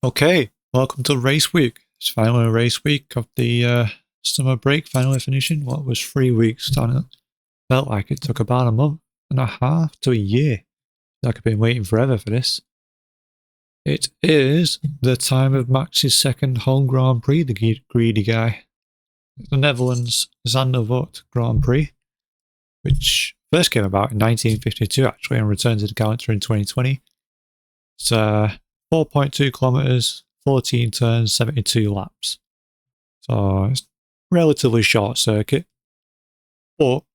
Okay, welcome to race week. It's finally a race week of the summer break, finally finishing what was 3 weeks. It felt like it took about a month and a half to a year. Like I've been waiting forever for this. It is the time of Max's second home Grand Prix, the greedy guy. The Netherlands Zandvoort Grand Prix, which first came about in 1952 actually and returned to the calendar in 2020. It's 4.2 kilometres, 14 turns, 72 laps. So it's a relatively short circuit. But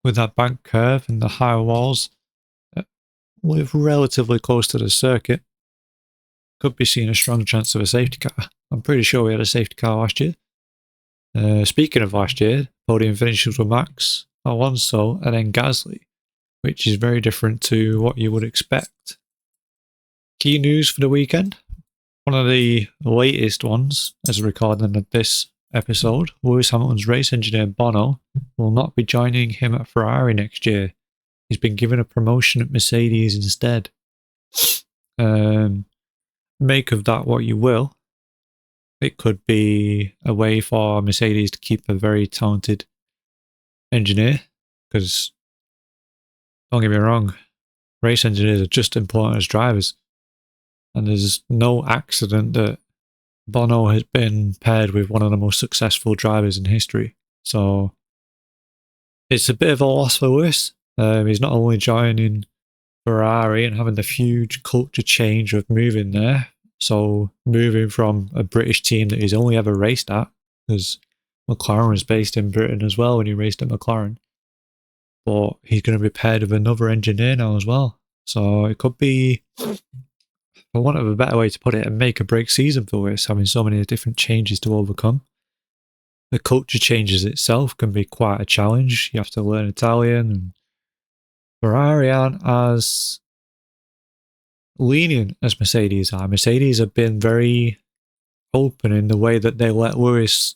with that bank curve and the high walls, live relatively close to the circuit, could be seeing a strong chance of a safety car. I'm pretty sure we had a safety car last year. Speaking of last year, podium finishes were Max, Alonso, and then Gasly, which is very different to what you would expect. Key news for the weekend. One of the latest ones, as recording of this episode, Lewis Hamilton's race engineer Bono will not be joining him at Ferrari next year. He's been given a promotion at Mercedes instead. Make of that what you will. It could be a way for Mercedes to keep a very talented engineer, because don't get me wrong, race engineers are just as important as drivers. And there's no accident that Bono has been paired with one of the most successful drivers in history. So it's a bit of a loss for Lewis. He's not only joining Ferrari and having the huge culture change of moving there, so moving from a British team that he's only ever raced at, because McLaren was based in Britain as well when he raced at McLaren, but he's going to be paired with another engineer now as well. So it could be, for want of a better way to put it, a make or break season for Lewis, having so many different changes to overcome. The culture changes itself can be quite a challenge. You have to learn Italian, and Ferrari aren't as lenient as Mercedes are. Mercedes have been very open in the way that they let Lewis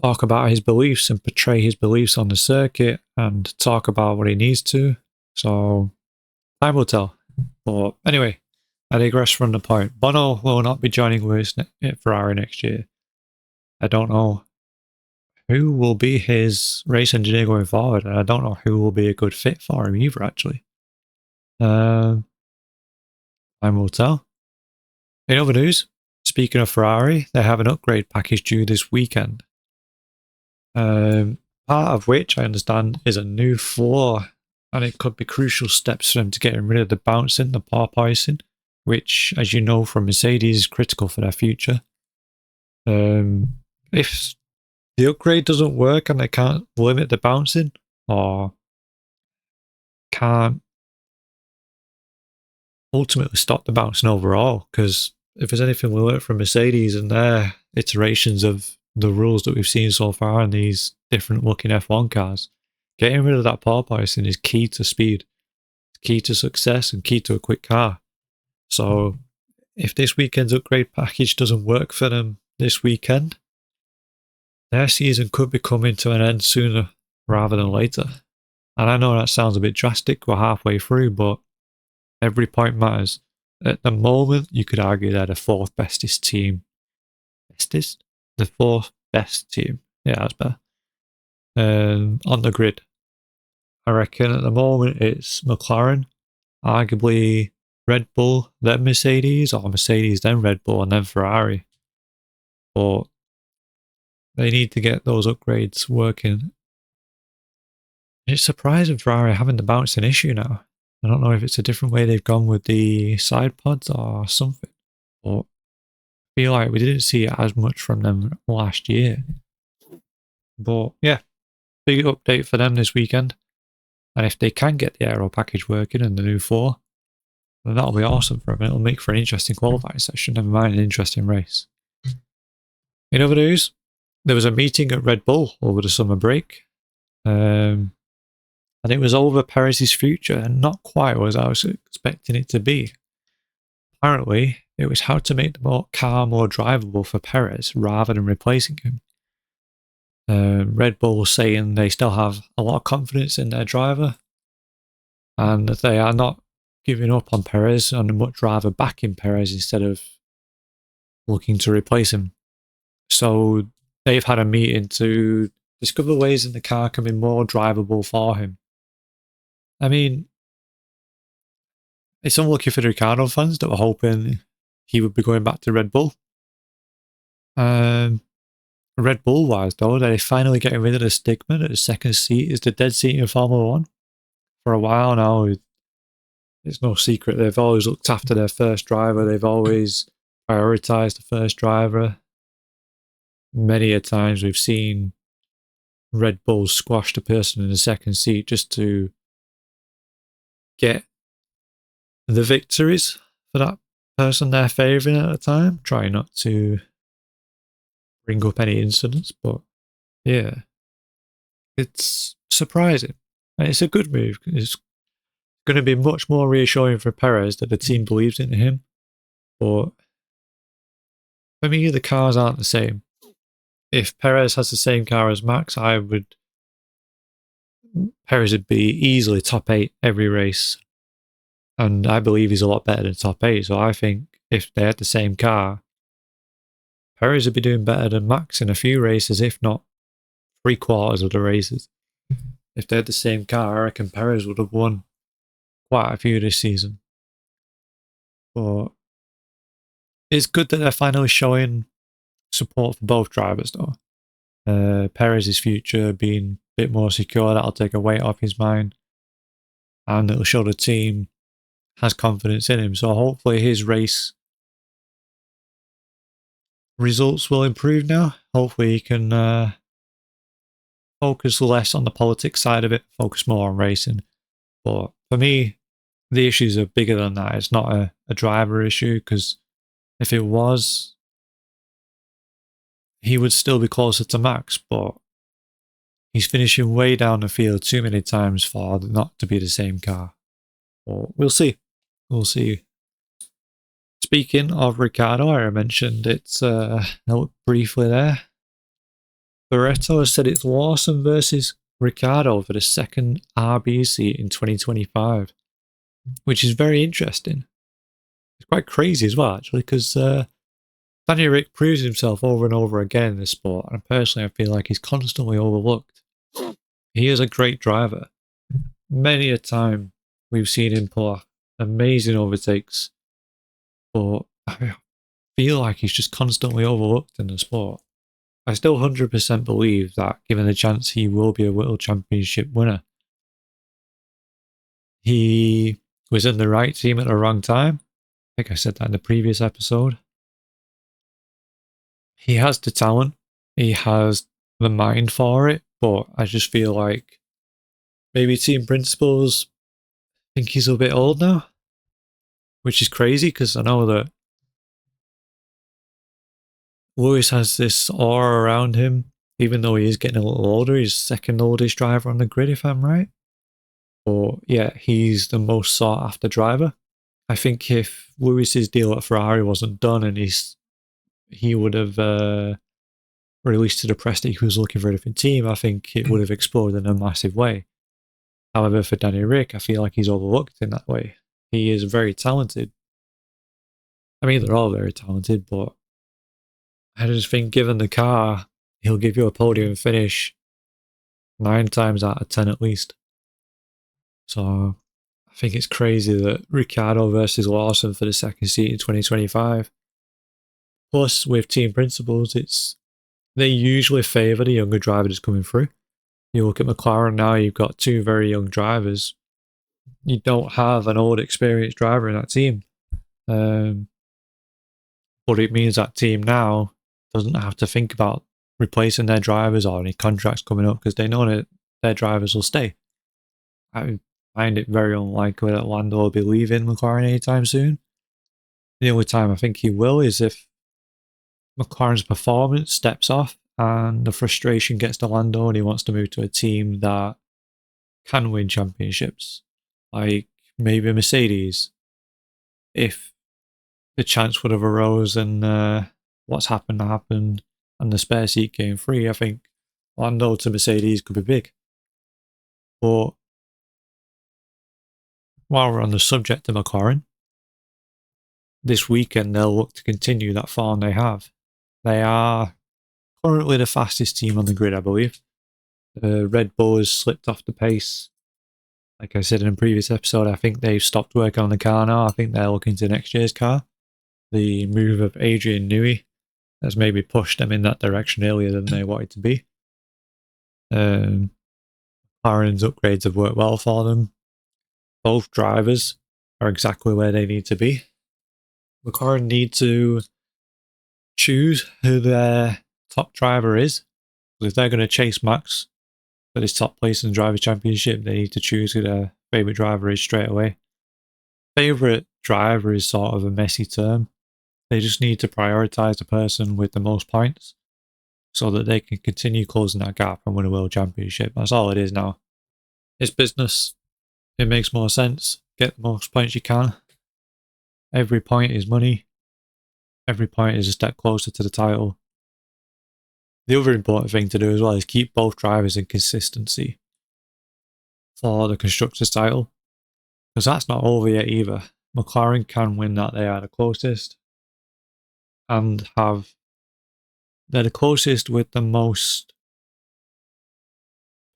talk about his beliefs and portray his beliefs on the circuit and talk about what he needs to. So time will tell. But anyway, I digress from the point. Bono will not be joining Lewis at Ferrari next year. I don't know who will be his race engineer going forward, and I don't know who will be a good fit for him either, actually. Time will tell. In other news, speaking of Ferrari, they have an upgrade package due this weekend. Part of which I understand is a new floor, and it could be crucial steps for them to getting rid of the bouncing, the porpoising, which, as you know from Mercedes, is critical for their future. If the upgrade doesn't work and they can't limit the bouncing, or can't ultimately stop the bouncing overall, because if there's anything we learned from Mercedes and their iterations of the rules that we've seen so far in these different looking F1 cars, getting rid of that porpoising is key to speed, key to success, and key to a quick car. So if this weekend's upgrade package doesn't work for them this weekend, their season could be coming to an end sooner rather than later. And I know that sounds a bit drastic, we're halfway through, but every point matters. At the moment, you could argue they're the fourth bestest team. Bestest? The fourth best team. Yeah, that's better. On the grid. I reckon at the moment it's McLaren, arguably Red Bull, then Mercedes, or Mercedes, then Red Bull, and then Ferrari. But they need to get those upgrades working. It's surprising Ferrari having the bouncing issue now. I don't know if it's a different way they've gone with the side pods or something, but I feel like we didn't see it as much from them last year. But yeah, big update for them this weekend. And if they can get the aero package working and the new floor, then that'll be awesome for them. It'll make for an interesting qualifying session, never mind an interesting race. In other news, there was a meeting at Red Bull over the summer break. And it was over Perez's future, and not quite as I was expecting it to be. Apparently, it was how to make the car more drivable for Perez rather than replacing him. Red Bull saying they still have a lot of confidence in their driver, and they are not giving up on Perez, and much rather backing Perez instead of looking to replace him. So they've had a meeting to discover ways in the car can be more drivable for him. I mean, it's unlucky for the Ricardo fans that were hoping he would be going back to Red Bull. Red Bull wise, though, they're finally getting rid of the stigma that the second seat is the dead seat in Formula One. For a while now, it's no secret they've always looked after their first driver. They've always prioritised the first driver. Many a times we've seen Red Bull squash the person in the second seat just to get the victories for that person they're favouring at the time. Try not to bring up any incidents, but yeah, it's surprising. And it's a good move. It's going to be much more reassuring for Perez that the team believes in him. But for me, the cars aren't the same. If Perez has the same car as Max, Perez would be easily top 8 every race. And I believe he's a lot better than top 8. So I think if they had the same car, Perez would be doing better than Max in a few races, if not 3/4 of the races. If they had the same car, I reckon Perez would have won quite a few this season. But it's good that they're finally showing support for both drivers, though. Perez's future being a bit more secure, that'll take a weight off his mind. And it'll show the team has confidence in him. So hopefully his race results will improve now. Hopefully he can focus less on the politics side of it, focus more on racing. But for me, the issues are bigger than that. It's not a driver issue, because if it was, he would still be closer to Max, but he's finishing way down the field too many times for not to be the same car. But we'll see. We'll see. Speaking of Ricciardo, I mentioned it briefly there. Barretto has said it's Lawson versus Ricciardo for the second RB seat in 2025, which is very interesting. It's quite crazy as well, actually, because Danny Rick proves himself over and over again in this sport, and personally I feel like he's constantly overlooked. He is a great driver. Many a time we've seen him pull off amazing overtakes, but I feel like he's just constantly overlooked in the sport. I still 100% believe that, given the chance, he will be a World Championship winner. He was in the right team at the wrong time. I think I said that in the previous episode. He has the talent. He has the mind for it, but I just feel like maybe team principals think he's a bit old now, which is crazy because I know that Lewis has this aura around him, even though he is getting a little older. He's second oldest driver on the grid, if I'm right. But yeah, he's the most sought after driver. I think if Lewis's deal at Ferrari wasn't done and he would have released to the press that he was looking for a different team, I think it would have exploded in a massive way. However, for Danny Rick, I feel like he's overlooked in that way. He is very talented. I mean, they're all very talented, but I just think given the car, he'll give you a podium finish 9 times out of 10 at least. So I think it's crazy that Ricciardo versus Lawson for the second seat in 2025. Plus, with team principals, they usually favour the younger driver that's coming through. You look at McLaren now, you've got 2 very young drivers. You don't have an old, experienced driver in that team. But it means that team now doesn't have to think about replacing their drivers or any contracts coming up, because they know that their drivers will stay. I find it very unlikely that Lando will be leaving McLaren anytime soon. The only time I think he will is if McLaren's performance steps off and the frustration gets to Lando and he wants to move to a team that can win championships, like maybe Mercedes. If the chance would have arose and what's happened and the spare seat came free, I think Lando to Mercedes could be big. But while we're on the subject of McLaren, this weekend they'll look to continue that form they have. They are currently the fastest team on the grid, I believe. Red Bull has slipped off the pace. Like I said in a previous episode, I think they've stopped working on the car now. I think they're looking to next year's car. The move of Adrian Newey has maybe pushed them in that direction earlier than they wanted to be. McLaren's upgrades have worked well for them. Both drivers are exactly where they need to be. McLaren need to choose who their top driver is. If they're going to chase Max for this top place in the Drivers' Championship, they need to choose who their favourite driver is straight away. Favourite driver is sort of a messy term. They just need to prioritise the person with the most points so that they can continue closing that gap and win a World Championship. That's all it is now. It's business. It makes more sense. Get the most points you can. Every point is money. Every point is a step closer to the title. The other important thing to do as well is keep both drivers in consistency for the Constructors' title, because that's not over yet either. McLaren can win that. They are the closest and they're the closest with the most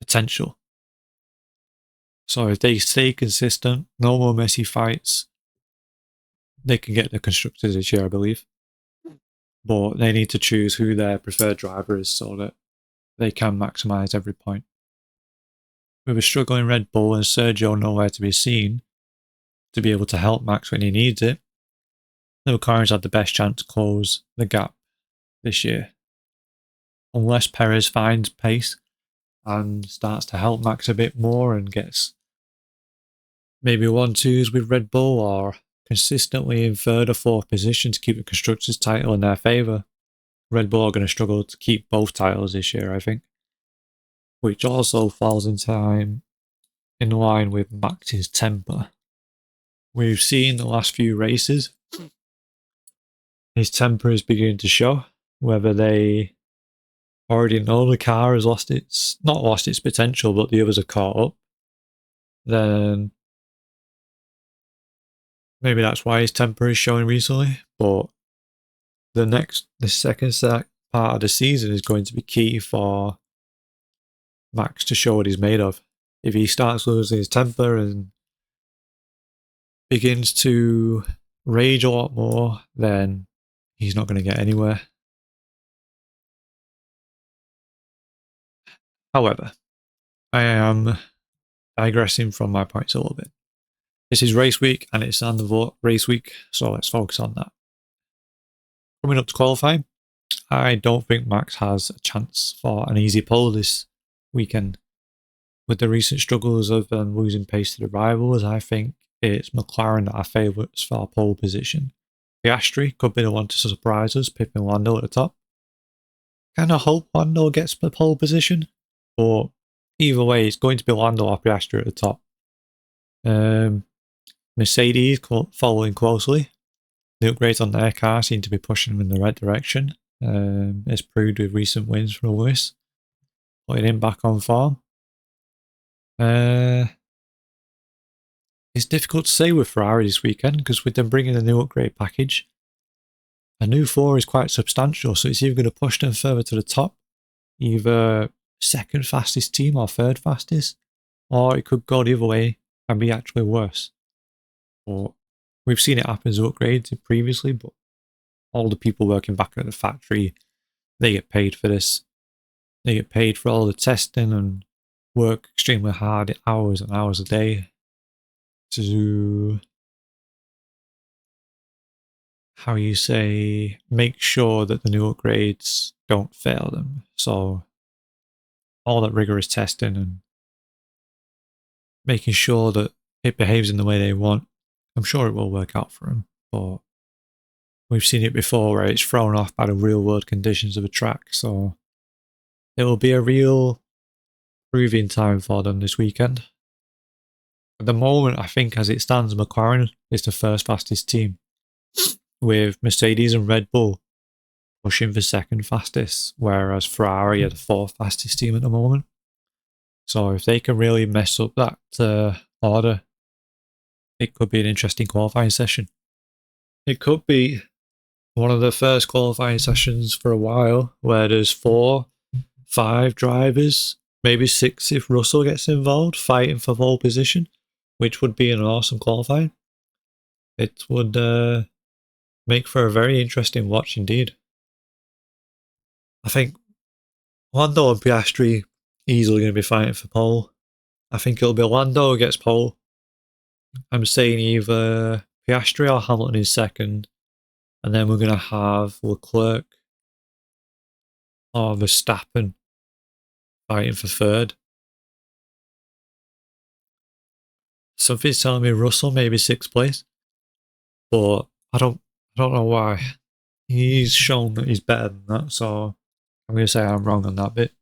potential. So if they stay consistent, no more messy fights, they can get the Constructors this year, I believe. But they need to choose who their preferred driver is so that they can maximise every point. With a struggling Red Bull and Sergio nowhere to be seen to be able to help Max when he needs it, the McLaren's had the best chance to close the gap this year. Unless Perez finds pace and starts to help Max a bit more and gets maybe 1-2s with Red Bull or consistently in third or fourth position to keep the Constructors' title in their favour, Red Bull are going to struggle to keep both titles this year, I think. Which also falls in line with Max's temper. We've seen the last few races, his temper is beginning to show. Whether they already know the car has not lost its potential, but the others have caught up, then maybe that's why his temper is showing recently. But the second part of the season is going to be key for Max to show what he's made of. If he starts losing his temper and begins to rage a lot more, then he's not going to get anywhere. However, I am digressing from my points a little bit. This is race week and it's Zandvoort race week, so let's focus on that. Coming up to qualifying, I don't think Max has a chance for an easy pole this weekend. With the recent struggles of losing pace to the rivals, I think it's McLaren that are favourites for pole position. Piastri could be the one to surprise us, pipping Lando at the top. Kind of hope Lando gets the pole position, but either way, it's going to be Lando or Piastri at the top. Mercedes following closely. The upgrades on their car seem to be pushing them in the right direction. As proved with recent wins from Lewis, putting him back on form. It's difficult to say with Ferrari this weekend because with them bringing a new upgrade package, a new 4 is quite substantial, so it's either going to push them further to the top, either second fastest team or third fastest, or it could go the other way and be actually worse. But we've seen it happen as upgrades previously, but all the people working back at the factory, they get paid for this. They get paid for all the testing and work extremely hard, hours and hours a day to, make sure that the new upgrades don't fail them. So all that rigorous testing and making sure that it behaves in the way they want, I'm sure it will work out for them. But we've seen it before where it's thrown off by the real world conditions of a track. So it will be a real proving time for them this weekend. At the moment, I think as it stands, McLaren is the first fastest team, with Mercedes and Red Bull pushing for second fastest, whereas Ferrari are the fourth fastest team at the moment. So if they can really mess up that order, it could be an interesting qualifying session. It could be one of the first qualifying sessions for a while where there's 4, 5 drivers, maybe 6 if Russell gets involved, fighting for pole position, which would be an awesome qualifying. It would make for a very interesting watch indeed. I think Lando and Piastri easily going to be fighting for pole. I think it'll be Lando who gets pole. I'm saying either Piastri or Hamilton in second, and then we're going to have Leclerc or Verstappen fighting for third. Something's telling me Russell maybe 6th place, but I don't know why. He's shown that he's better than that, so I'm going to say I'm wrong on that bit.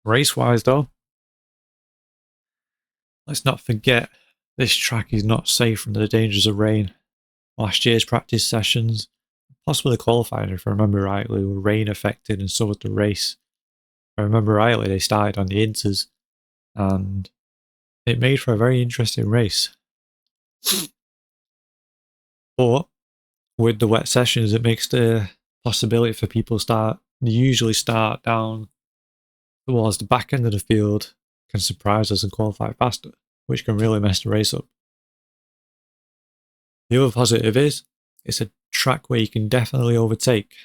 Race-wise, though, let's not forget this track is not safe from the dangers of rain. Last year's practice sessions, possibly the qualifying, if I remember rightly, were rain affected, and so was the race. If I remember rightly, they started on the inters, and it made for a very interesting race. But with the wet sessions, it makes the possibility for people usually start down towards the back end of the field, can surprise us and qualify faster, which can really mess the race up. The other positive is, it's a track where you can definitely overtake.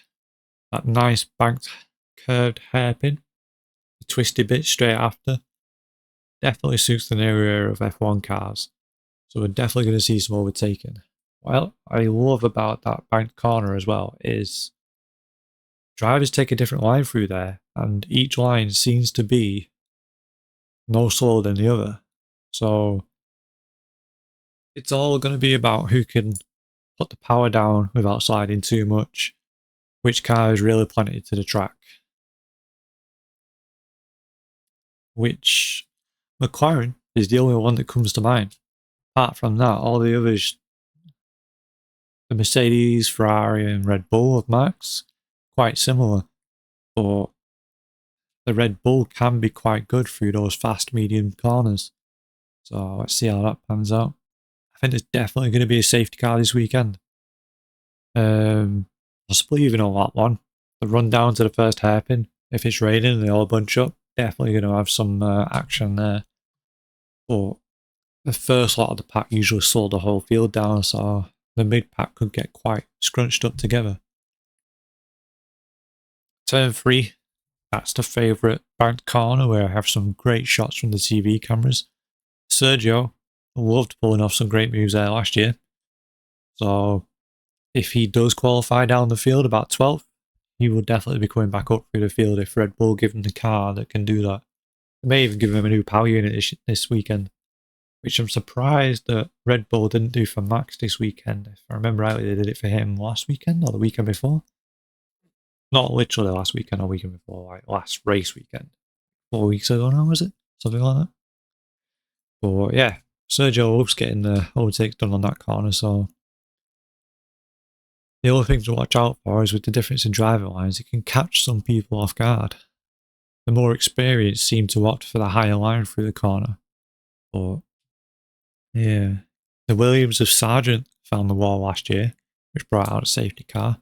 That nice banked curved hairpin, the twisty bit straight after, definitely suits the area of F1 cars. So we're definitely going to see some overtaking. What I love about that banked corner as well is drivers take a different line through there, and each line seems to be no slower than the other. So it's all going to be about who can put the power down without sliding too much, which car is really planted to the track. Which McLaren is the only one that comes to mind. Apart from that, all the others, the Mercedes, Ferrari, and Red Bull of Max, quite similar. But the Red Bull can be quite good through those fast medium corners. So let's see how that pans out. I think there's definitely going to be a safety car this weekend. Possibly even on lap 1. The run down to the first hairpin. If it's raining and they all bunch up, definitely going to have some action there. But the first lot of the pack usually slowed the whole field down, so the mid pack could get quite scrunched up together. Turn 3, that's the favourite banked corner where I have some great shots from the TV cameras. Sergio loved pulling off some great moves there last year. So if he does qualify down the field about 12th, he will definitely be coming back up through the field if Red Bull give him the car that can do that. They may even give him a new power unit this weekend, which I'm surprised that Red Bull didn't do for Max this weekend. If I remember rightly, they did it for him last weekend or the weekend before. Not literally last weekend or weekend before, like last race weekend. 4 weeks ago now, was it? Something like that. But yeah, Sergio loves getting the overtakes done on that corner, so the other thing to watch out for is with the difference in driving lines, it can catch some people off guard. The more experienced seem to opt for the higher line through the corner. But yeah, the Williams of Sargent found the wall last year, which brought out a safety car.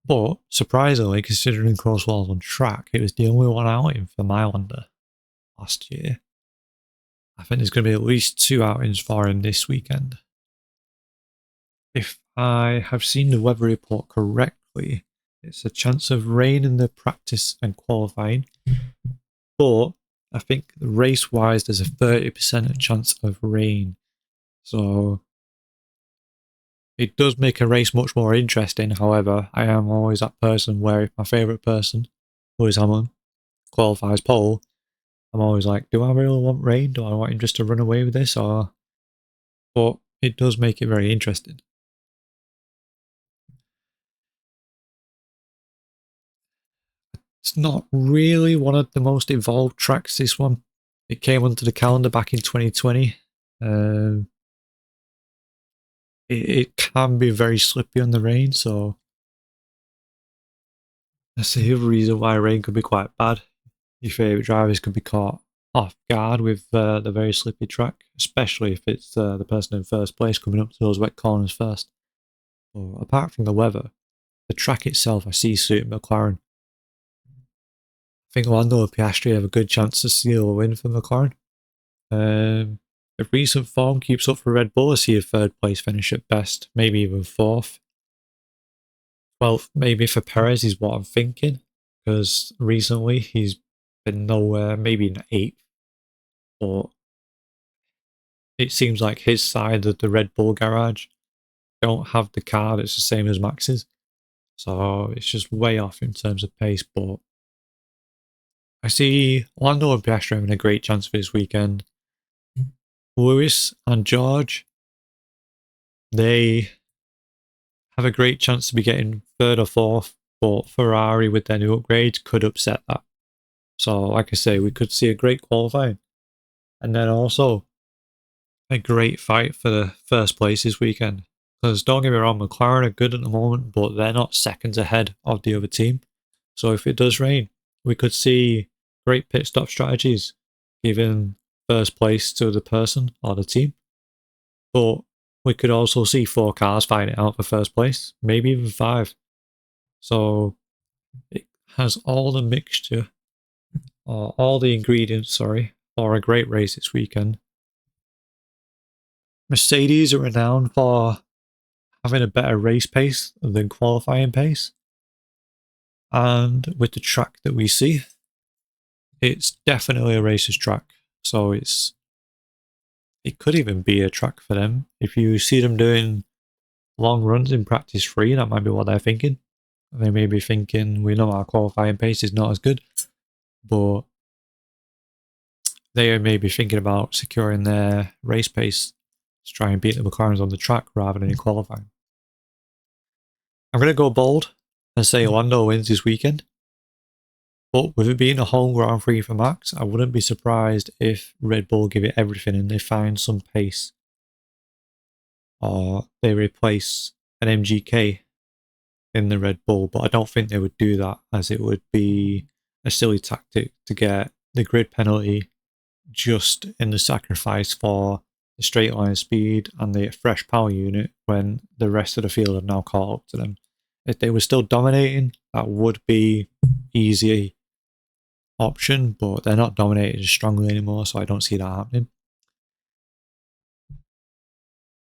But surprisingly, considering close walls on track, it was the only one outing for Mylander last year. I think there's going to be at least 2 outings for him this weekend. If I have seen the weather report correctly, it's a chance of rain in the practice and qualifying. But I think race-wise, there's a 30% chance of rain. So it does make a race much more interesting. However, I am always that person where if my favourite person, Lewis Hamilton, qualifies pole, I'm always like, do I really want rain? Do I want him just to run away with this? But it does make it very interesting. It's not really one of the most involved tracks, this one. It came onto the calendar back in 2020. It can be very slippy on the rain, so that's the other reason why rain could be quite bad. Your favourite drivers could be caught off guard with the very slippy track, especially if it's the person in first place coming up to those wet corners first. But apart from the weather, the track itself I see suiting McLaren. I think Lando and Piastri have a good chance to steal a win for McLaren. If recent form keeps up for Red Bull, I see a third place finish at best, maybe even fourth. 12th, maybe for Perez is what I'm thinking, because recently he's been nowhere, maybe in eighth, but it seems like his side of the Red Bull garage don't have the car that's the same as Max's. So it's just way off in terms of pace, but I see Lando and Piastri having a great chance for this weekend. Lewis and George, they have a great chance to be getting third or fourth, but Ferrari with their new upgrades could upset that. So, like I say, we could see a great qualifying. And then also a great fight for the first place this weekend. Because don't get me wrong, McLaren are good at the moment, but they're not seconds ahead of the other team. So if it does rain, we could see great pit stop strategies giving first place to the person or the team. But we could also see 4 cars fighting it out for first place, maybe even 5. So it has all the mixture, or all the ingredients, sorry, for a great race this weekend. Mercedes are renowned for having a better race pace than qualifying pace. And with the track that we see, it's definitely a racer's track. So it could even be a track for them. If you see them doing long runs in practice 3, that might be what they're thinking. They may be thinking, we know our qualifying pace is not as good, but they may be thinking about securing their race pace to try and beat the McLarens on the track rather than in qualifying. I'm going to go bold and say Lando wins this weekend. But with it being a home Grand Prix for Max, I wouldn't be surprised if Red Bull give it everything and they find some pace. Or they replace an MGK in the Red Bull, but I don't think they would do that, as it would be a silly tactic to get the grid penalty just in the sacrifice for the straight line speed and the fresh power unit when the rest of the field have now caught up to them. If they were still dominating, that would be easy option, but they're not dominated as strongly anymore, so I don't see that happening.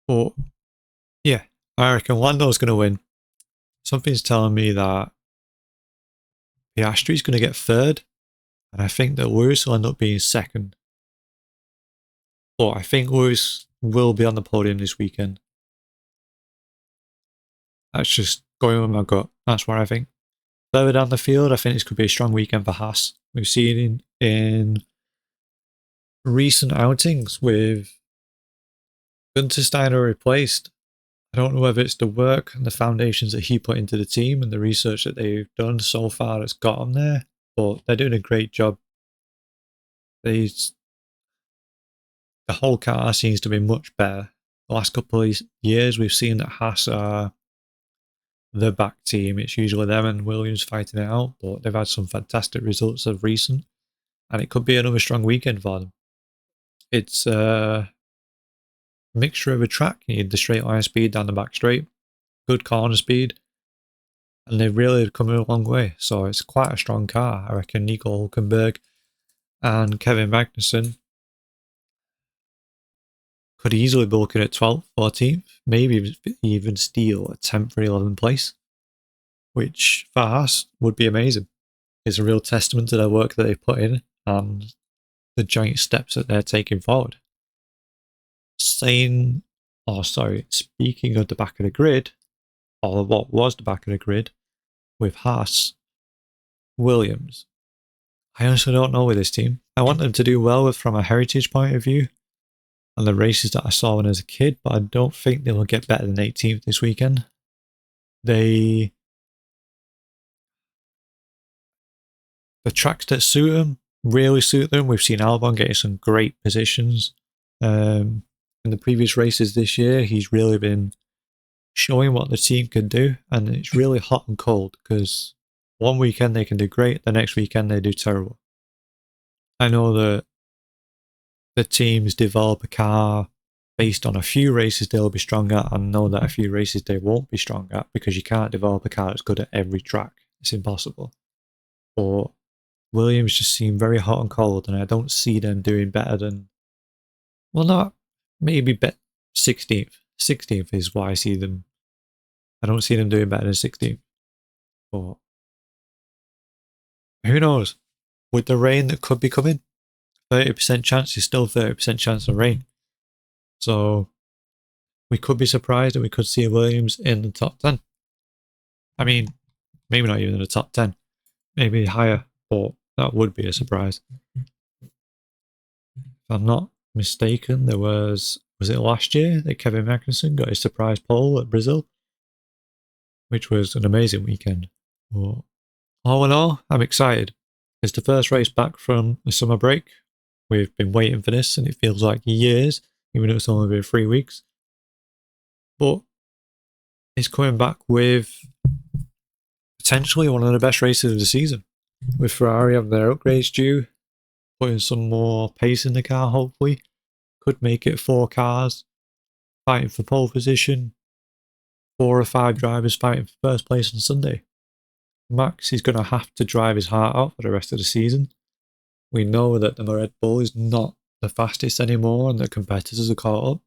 But yeah, I reckon Lando's going to win. Something's telling me that Piastri's going to get third, and I think that Lewis will end up being second. But I think Lewis will be on the podium this weekend. That's just going with my gut. That's what I think. Further down the field, I think this could be a strong weekend for Haas. We've seen in recent outings with Gunter Steiner replaced. I don't know whether it's the work and the foundations that he put into the team and the research that they've done so far that's got them there, but they're doing a great job. The whole car seems to be much better. The last couple of years, we've seen that Haas are the back team. It's usually them and Williams fighting it out, but they've had some fantastic results of recent, and it could be another strong weekend for them. It's a mixture of a track. You need the straight line speed down the back straight, good corner speed, and they've really come a long way. So it's quite a strong car. I reckon Nico Hülkenberg and Kevin Magnussen could easily be looking at 12th, 14th, maybe even steal a 10th or 11th place, which for Haas would be amazing. It's a real testament to their work that they've put in and the giant steps that they're taking forward. Speaking of the back of the grid, or what was the back of the grid, with Haas, Williams. I honestly don't know with this team. I want them to do well from a heritage point of view and the races that I saw when I was a kid, but I don't think they will get better than 18th this weekend. The tracks that suit them really suit them. We've seen Albon getting some great positions. In the previous races this year, he's really been showing what the team can do, and it's really hot and cold because one weekend they can do great, the next weekend they do terrible. I know that the teams develop a car based on a few races they'll be strong at, and know that a few races they won't be strong at, because you can't develop a car that's good at every track. It's impossible. But Williams just seem very hot and cold, and I don't see them doing better than, well, not maybe 16th. 16th is why I see them. I don't see them doing better than 16th. But who knows? With the rain that could be coming, 30% chance is still 30% chance of rain. So we could be surprised and we could see Williams in the top 10. I mean, maybe not even in the top 10. Maybe higher, but that would be a surprise. If I'm not mistaken, there was it last year that Kevin Magnussen got his surprise pole at Brazil, which was an amazing weekend. But all in all, I'm excited. It's the first race back from the summer break. We've been waiting for this, and it feels like years, even though it's only been 3 weeks. But it's coming back with potentially one of the best races of the season. With Ferrari having their upgrades due, putting some more pace in the car, hopefully. Could make it 4 cars fighting for pole position, 4 or 5 drivers fighting for first place on Sunday. Max is going to have to drive his heart out for the rest of the season. We know that the Red Bull is not the fastest anymore and the competitors are caught up.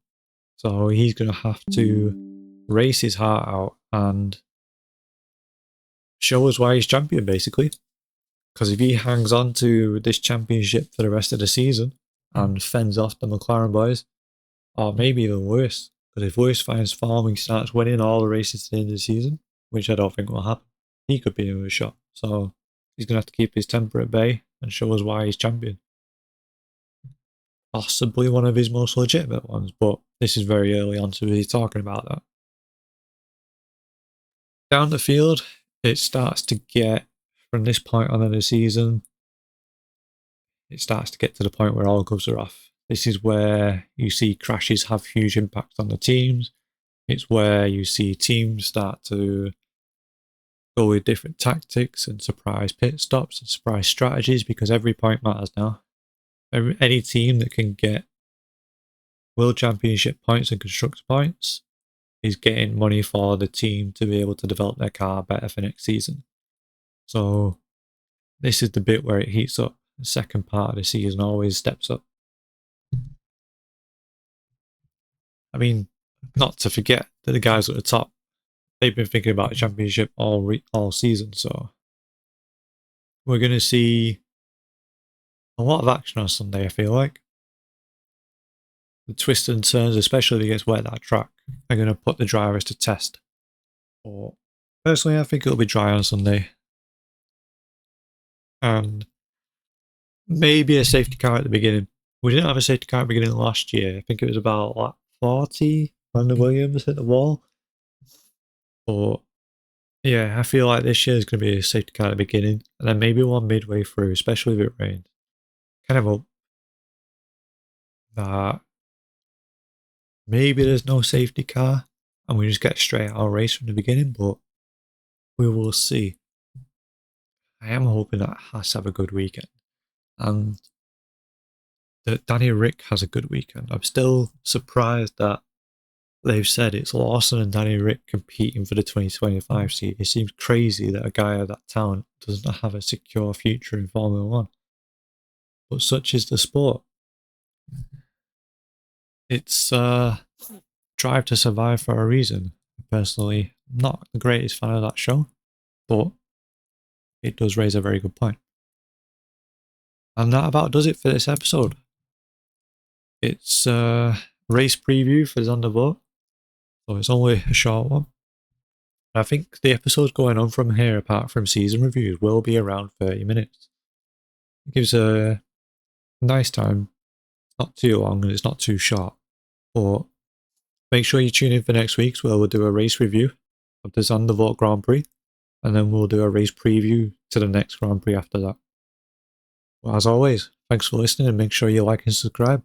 So he's going to have to race his heart out and show us why he's champion, basically. Because if he hangs on to this championship for the rest of the season and fends off the McLaren boys, or maybe even worse, because if Lewis finds form and starts winning all the races at the end of the season, which I don't think will happen, he could be in a shot. So he's going to have to keep his temper at bay and show us why he's champion. Possibly one of his most legitimate ones, but this is very early on to be talking about that. Down the field, it starts to get, from this point on in the season, it starts to get to the point where all gloves are off. This is where you see crashes have huge impact on the teams. It's where you see teams start to go with different tactics and surprise pit stops and surprise strategies, because every point matters now. Any team that can get World Championship points and Constructor points is getting money for the team to be able to develop their car better for next season. So this is the bit where it heats up. The second part of the season always steps up. I mean, not to forget that the guys at the top, they've been thinking about a championship all season, so we're going to see a lot of action on Sunday, I feel like. The twists and turns, especially against wet that track, are going to put the drivers to test. But personally, I think it'll be dry on Sunday. And maybe a safety car at the beginning. We didn't have a safety car at the beginning last year. I think it was about like 40 when the Williams hit the wall. But yeah, I feel like this year is going to be a safety car at the beginning, and then maybe one midway through, especially if it rains. Kind of hope that maybe there's no safety car and we just get straight out of race from the beginning, but we will see. I am hoping that Haas have a good weekend and that Danny Rick has a good weekend. I'm still surprised that they've said it's Lawson and Danny Rick competing for the 2025 seat. It seems crazy that a guy of that talent doesn't have a secure future in Formula One. But such is the sport. It's Drive to Survive for a reason. Personally, not the greatest fan of that show, but it does raise a very good point. And that about does it for this episode. It's a race preview for Zandvoort, so it's only a short one. I think the episodes going on from here, apart from season reviews, will be around 30 minutes. It gives a nice time, not too long and it's not too short. But make sure you tune in for next week's where we'll do a race review of the Zandvoort Grand Prix, and then we'll do a race preview to the next Grand Prix after that. Well, as always, thanks for listening and make sure you like and subscribe.